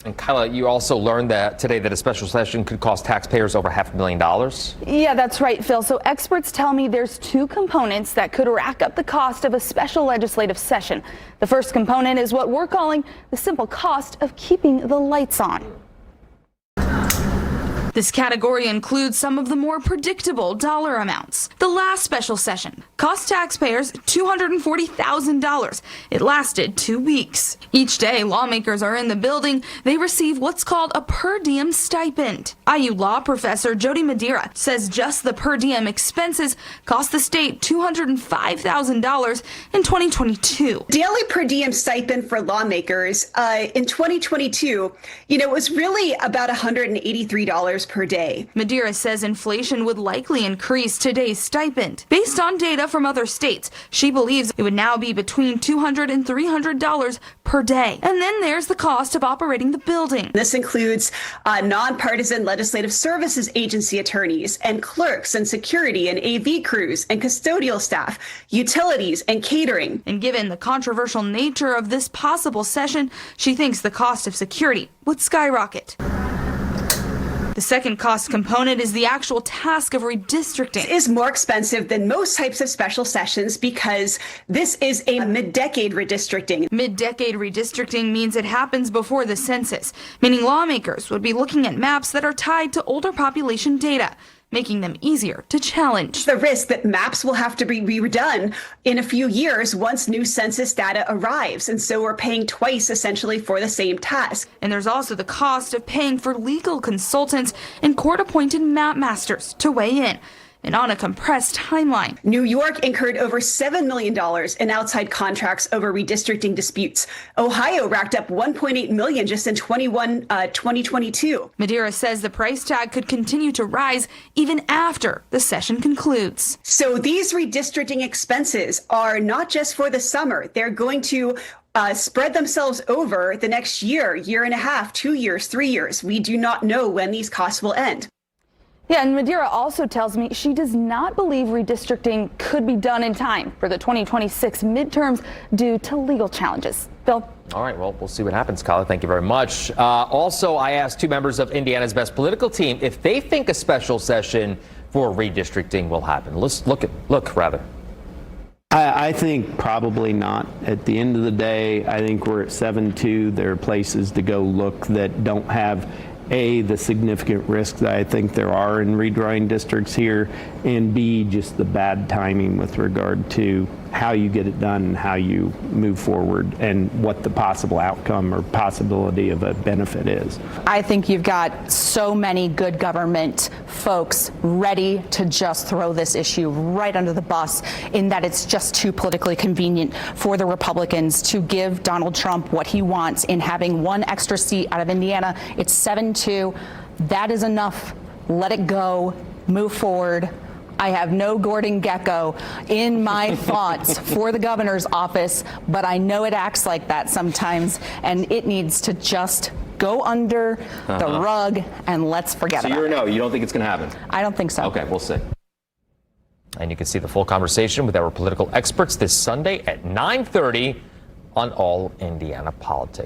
And Kyla, you also learned that today that a special session could cost taxpayers over $500,000. Yeah, that's right, Phil. So experts tell me there's two components that could rack up the cost of a special legislative session. The first component is what we're calling the simple cost of keeping the lights on. This category includes some of the more predictable dollar amounts. The last special session cost taxpayers $240,000. It lasted 2 weeks. Each day lawmakers are in the building, they receive what's called a per diem stipend. IU law professor Jody Madeira says just the per diem expenses cost the state $205,000 in 2022. Daily per diem stipend for lawmakers in 2022, it was really about $183 per day. Madeira says inflation would likely increase today's stipend. Based on data from other states, she believes it would now be between $200 and $300 per day. And then there's the cost of operating the building. This includes nonpartisan legislative services agency attorneys and clerks and security and AV crews and custodial staff, utilities and catering. And given the controversial nature of this possible session, she thinks the cost of security would skyrocket. The second cost component is the actual task of redistricting. It is more expensive than most types of special sessions because this is a mid-decade redistricting. Mid-decade redistricting means it happens before the census, meaning lawmakers would be looking at maps that are tied to older population data, making them easier to challenge. The risk that maps will have to be redone in a few years once new census data arrives. And so we're paying twice essentially for the same task. And there's also the cost of paying for legal consultants and court-appointed map masters to weigh in. And on a compressed timeline. New York incurred over $7 million in outside contracts over redistricting disputes. Ohio racked up $1.8 million just in 2022. Madeira says the price tag could continue to rise even after the session concludes. So these redistricting expenses are not just for the summer. They're going to spread themselves over the next year, year and a half, 2 years, 3 years. We do not know when these costs will end. Yeah, and Madeira also tells me she does not believe redistricting could be done in time for the 2026 midterms due to legal challenges. Bill? All right, well, we'll see what happens, Kyla. Thank you very much. Also, I asked two members of Indiana's best political team if they think a special session for redistricting will happen. Let's look. I think probably not. At the end of the day, I think we're at 7-2. There are places to go look that don't have the significant risk that I think there are in redrawing districts here, and B, just the bad timing with regard to how you get it done and how you move forward and what the possible outcome or possibility of a benefit is. I think you've got so many good government folks ready to just throw this issue right under the bus in that it's just too politically convenient for the Republicans to give Donald Trump what he wants in having one extra seat out of Indiana. It's 7-2. That is enough. Let it go. Move forward. I have no Gordon Gekko in my thoughts for the governor's office, but I know it acts like that sometimes, and it needs to just go under the rug and let's forget about it. So you're a no. You don't think it's going to happen? I don't think so. Okay, we'll see. And you can see the full conversation with our political experts this Sunday at 9:30 on All Indiana Politics.